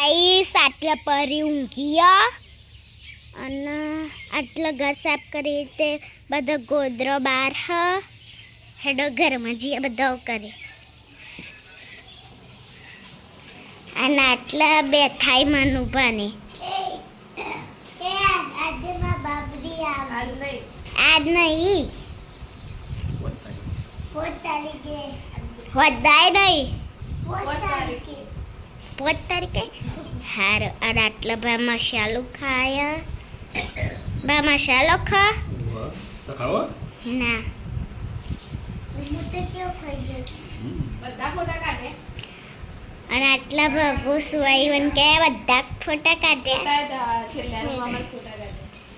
guys આટલા પરી ઊંઘ્યા અને આટલા ઘર સાફ કરી તે બધા ગોદરો બહાર હ હેડો ઘરમાં જઈએ બધા કરે અને આટલા બેઠાઈ મનુભાને આજ નહીં 4 તારીખે હોદાય નહીં 4 તારીખે હાર અને આટલા બા મસાલો ખાયા બા મસાલો ખા તો ખાવો ના અને આટલા બાબુ સુવાઈવન કે બધા ફોટા કાઢ્યા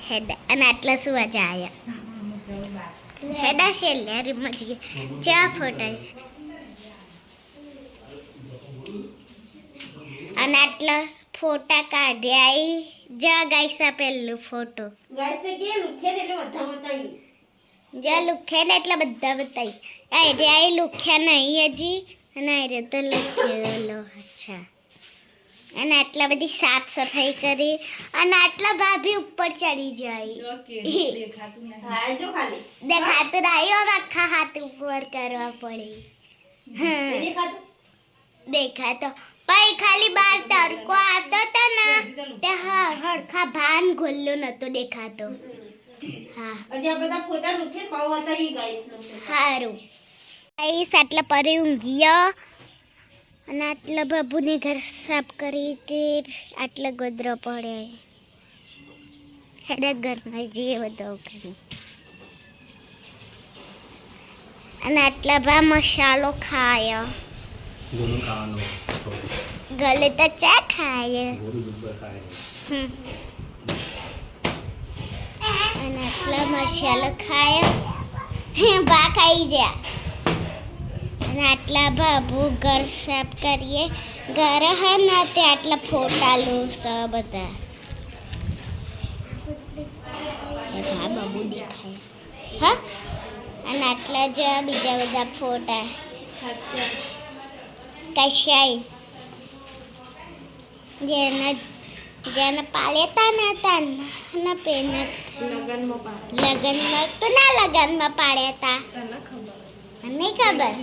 હેડા અને આટલા સુવા જાય હેડા છેલ્લે મજી ચા ફોટા અને આટલા ફોટા કાઢ્યા જા ગાઈસા પહેલું ફોટો જા લુખ્યા ને એટલા બધા બતાવી આ લુખ્યા નહીં હજી અને આ તો લખેલો અચ્છા અને આટલા બધી સાફ સફાઈ કરી અને આટલા ભાભી ઉપર ચડી જાય દેખાતું આવ્યો આખા હાથ ઉપર કરવા પડે દેખાતો પછી ખાલી બાર તડકો આવતો હતો ને તે હરખા ભાન ગોલ્લો નતો દેખાતો હા સારું ગાઈસ આટલા પરે ઊંઘ્યા અને આટલા બાબુને ઘર સાફ કરી તે આટલા ગોદરો પડે હેડા ઘરમાં જઈએ બધો કરી અને આટલા બા મસાલો ખાયા ગલે તો ચા ખાય અને આટલા મસાલો ખાયા બા ખાઈ ગયા અને આટલા બાબુ ઘર સાફ કરીએ ઘર હા ના તે આટલા ફોટા લો બધા બાબુ દેખાય હા અને આટલા જ બીજા બધા ફોટા કશાય જેને પાલેતા ને તાના પેના લગનમાં તો ના લગનમાં પાડ્યા હતા નહીં ખબર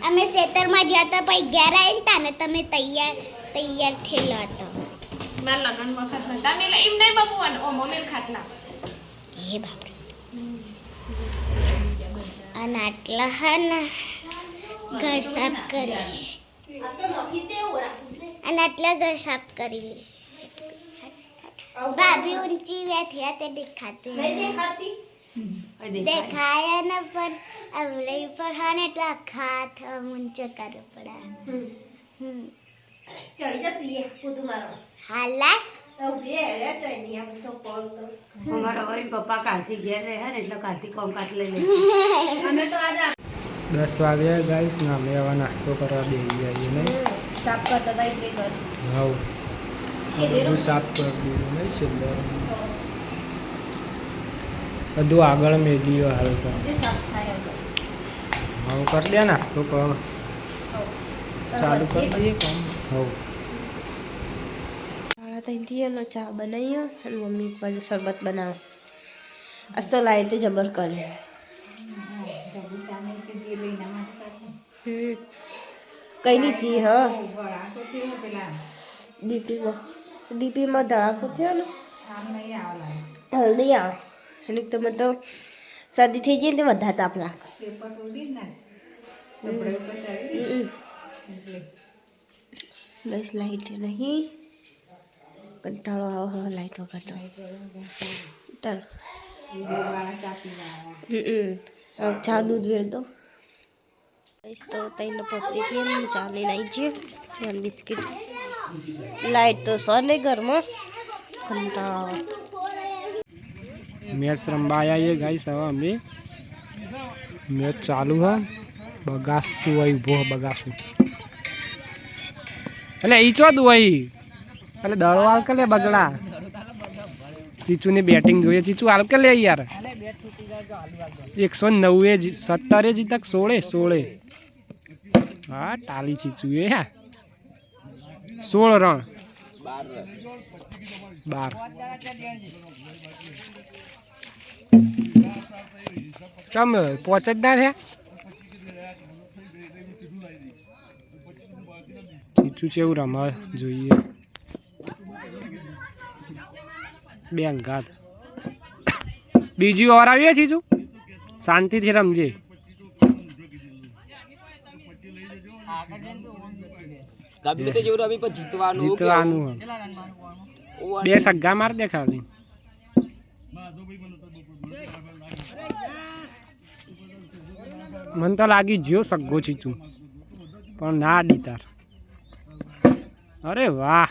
અમે ખેતરમાં જતા પછી ઘેર આવીને તા ને તમે તૈયાર થયેલો હતો એ બાપરે અને આટલા હા ને ઘર સાફ કરી અને આટલા ઘર સાફ કરી ભાભી ઊંચી બેઠી તે દેખાતી દેખાયા ને પણ અવળે પર હા ને એટલે આખા હાથ ઊંચો કરવો પડે હાલા અમારા ભાઈ પપ્પા કાલથી ઘેર રહ્યા ને એટલે કાલથી કોમ કાટ લઈ લે 10 વાગ્યા ગાઈસ ને અમે હવે નાસ્તો કરવા બેસી જઈએ ને સાફ કરતા હતા એટલે ઘર હા બધું સાફ કરી દીધું નહીં છેલ્લે બધું આગળ મેળ્યો હાલ તો સાફ થાય હવે કરી દે નાસ્તો કર ચાલુ કરી દઈએ કામ હવ ત્યાંથી એનો ચા બનાવ્યો અને મમ્મી પાસે શરબત બનાવો અસલ લાઈટ જબર કરે કઈની ચી હા ડીપીમાં ધડાકો થયો ને હલ્દી આવે અને તમે તો શરદી થઈ જાય ને બધા તાપ લાગે બસ લાઈટ નહીં કંટાળો આવો હવે લાઈટ વગર તો ચાલો ચા દૂધ વેર દો તો તઈને પકડી હતી ચા લઈને આવી જઈએ બિસ્કિટ લાઈટ તો સો નહીં ઘરમાં કંટાળો મેચ રમવા આવ્યા ગાઈસ હવે અમે મેચ ચાલુ હ બગાસું હોય ઊભો બગાસું એટલે ઈ ચો દુઈ એટલે દડો હાલ કે લે બગડા ચીચુની બેટિંગ જોઈએ ચીચુ હાલ કે લે યાર 190 જીતક 16 હા ટાલી ચીચુ એ 16 રન 12 ચમ પોચ જ ના થયા ચીચું છે એવું રમા જોઈએ બે અંગાત બીજી ઓર આવીએ ચીચું શાંતિથી રમજે જીતવાનું બે સગ્ગા માર દે ખાલી મને તો લાગી જ્યો સગ્ગો ચીચું પણ ના ડીતાર અરે વાહ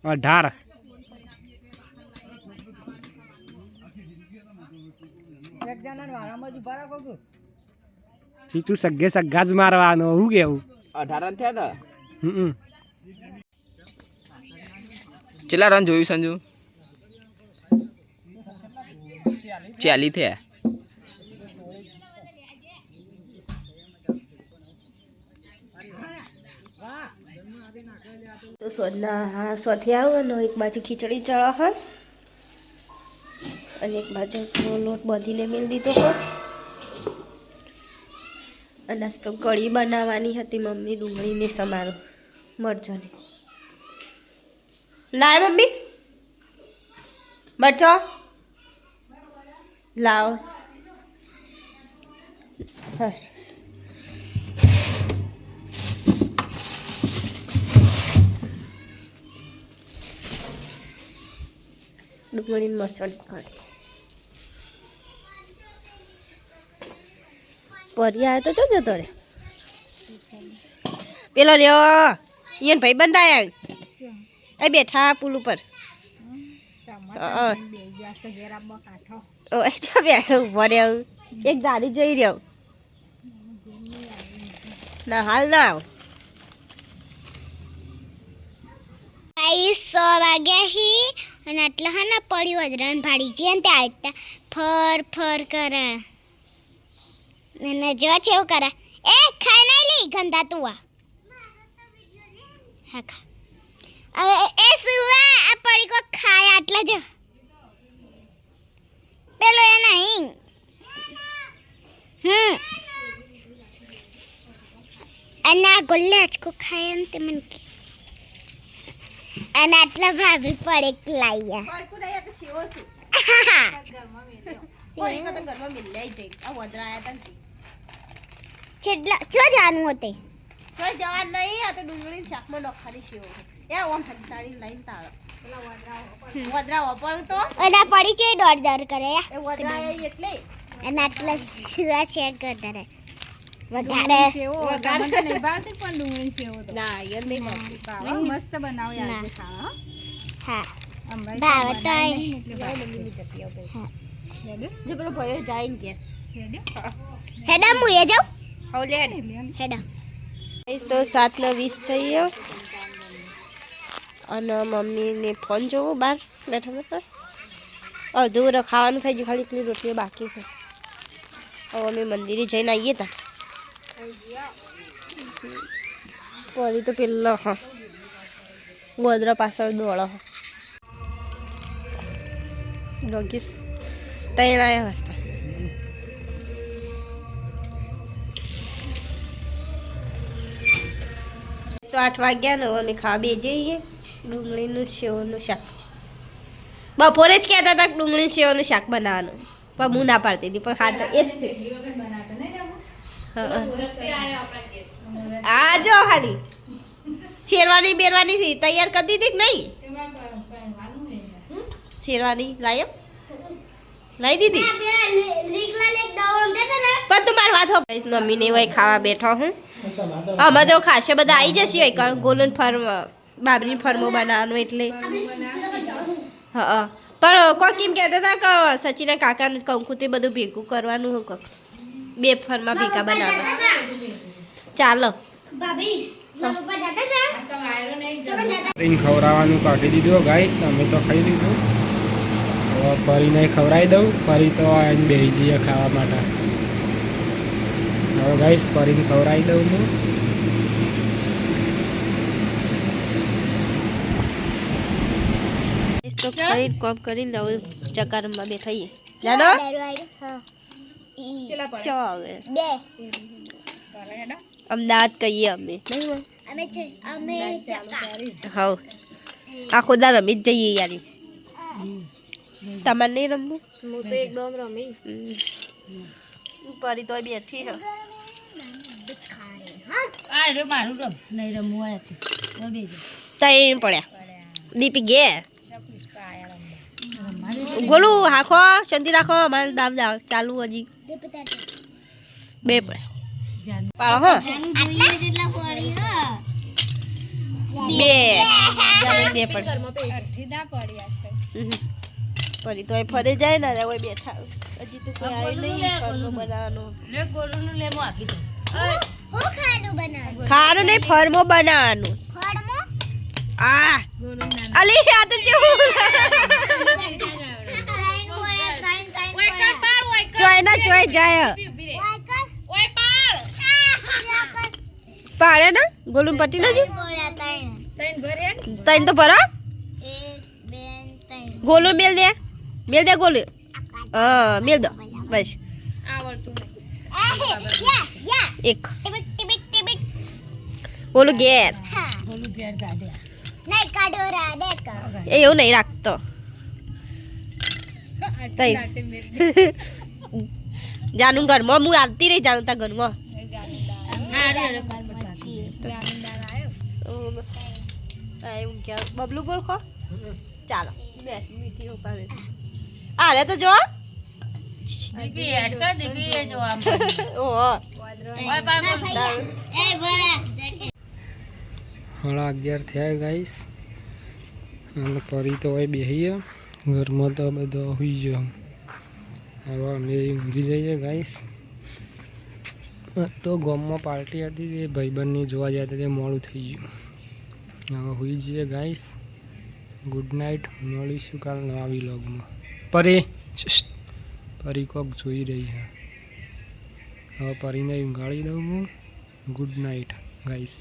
18 ચીચું સગ્ગે સગ્ગા જ મારવાનો હું કેવું 18 થયા ને હમ કેટલા રન જોયું સંજુ 40 થયા તો સોના સોથી આવો ને એક બાજુ ખીચડી ચડો હોય અને એક બાજુ લોટ બાંધીને મેળ દીધો હોય અને આજ તો કઢી બનાવવાની હતી મમ્મી ડુંગળીને સમારો મરચોની લાવ મમ્મી મરચો લાવ હા ડુંગળીને મરચાંની કઢી પરી આવ્યો તો જો જતો રે પેલો લ્યો ઈયન ભાઈ બંધ આયા એ બેઠા પુલ ઉપર બેઠો ઉભો રહ્યો એક દારી જોઈ રહ્યો ના હાલ ના આવ ગાઈસ 100 વાગ્યા હી અને આટલા હા ને પડી વજરાન ભાડી છે ને ત્યાં ફર ફર કરે ને જો છે એવું કરે એ ખાઈ નહીં લી ગંદા તું હા ખા અરે એ સુવા આ પડી કો ખાય આટલા જ પેલો એ નહીં અને આ ગોલ્લે આચકો ખાય ને તે મને અને આટલા ભાભી પડે લાયા છેટલા ચો જાનું હોતે કોઈ જવાન નહીં આ તો ડુંગળી શાકમાં નખાની સેવ એ ઓમ હંસાડી લઈને તાળો વદરાવો પણ તો ઓલા પડી કે દોડ કરે એ વદરાય એટલે અને આટલા સુવા શેર કરતા રહે વધારે વઘાર તો નહીં ભાવતી પણ ડુંગળી સેવ તો ના યર નહીં ભાવતી મસ્ત બનાવ યાર ખાવા હા ભાવ તો જો પેલો ભયો જાય ને કે હેડા મુએ જાવ હવે લેડ હેડા તો 7:20 થઈ ગયો અને મમ્મીને ફોન જોવો બહાર બેઠા બેઠા અડધું ખાવાનું થઈ ગયું ખાલી એટલી રોટલી બાકી છે હવે અમે મંદિરે જઈને આવીએ તા પરી તો પેલો હા ગોદરા પાછળ દોડો રોગીશ ત્રણ આવ્યા હસતા તો 8 વાગ્યા ને અમે ખાવા બે જઈએ ડુંગળીનું સેવનું શાક બપોરે જ કહેતા હતા ડુંગળી સેવનું શાક બનાવવાનું પણ હું ના પાડતી હતી પણ હા એ જ છે આ જો ખાલી શેરવાની બેરવાની થી તૈયાર કરી દીધી કે નહીં શેરવાની લાયો લઈ દીધી પણ તું મારી વાત હો મમ્મીને વહી ખાવા બેઠો હું આમાં તો ખાસે બધા આવી જશે ગોલન ફર્મ બાબરી ફર્મો બનાવવાનું એટલે હા પણ કોઈ કેમ કહેતા હતા કે સચિના કાકાને કંકુ તે બધું ભેગું કરવાનું હું કંક બે ફરમાં ભેગા બનાવવા ચાલો ખવડાવવાનું કાઢી દીધું ગાઈસ અમે તો ખાઈ લીધું હવે પરીને ખવડાવી દઉં પરી તો આવીને બેસી જઈએ ખાવા માટે હવે ગાઈસ પરીને ખવડાવી દઉં હું તો ખાઈને કોમ કરીને હવે ચકારમાં બેઠાઈએ જાનો ચાલે બે અમદાવાદ કહીએ અમે અમે હા આખો દા રમી જ જઈએ યારી તમારે નહીં રમવું હું તો એકદમ રમી પરી તો બેઠી છે તૈન પડ્યા દીપી ગોલું હાખો શાંતિ રાખો અમારે દામ ચાલુ હજી બે પડ્યા પાડો હા બે બે પડ્યા પરી તો ફરે જાય ને હવે બેઠા હજી તો કોઈ આવ્યું નહીં બનાવવાનું ખાવાનું નહીં ફરમો બનાવવાનું આ અલી આ તો જેવું ચોય ના ચોય જાય પાડે ને ગોલું પટી ના તૈન તો ભરો ગોલું મેલ દે ગોલું હા મેલ દો બસ એક ગોલું ઘેર એ એવું નહીં રાખતો જાનું ઘરમાં હું આવતી રહી જાનું તા ઘરમાં બબલું ગોળ ખો ચાલો મીઠી ઉપાડે અરે તો જો સાડા 11 થયા ગાઈસ અને પરી તો હોય બેહીએ ઘરમાં તો બધો હોઈ ગયો હવે અમે ઊંઘી જઈએ ગાઈસ તો ગામમાં પાર્ટી હતી તે ભાઈબંધની જોવા જતા તે મોડું થઈ ગયું હવે હોઈ જઈએ ગાઈસ ગુડ નાઇટ મળીશું કાલ નવા વ્લોગમાં પરી કોક જોઈ રહી છે હવે પરીને ઊંઘાડી દઉં હું ગુડ નાઇટ ગાઈસ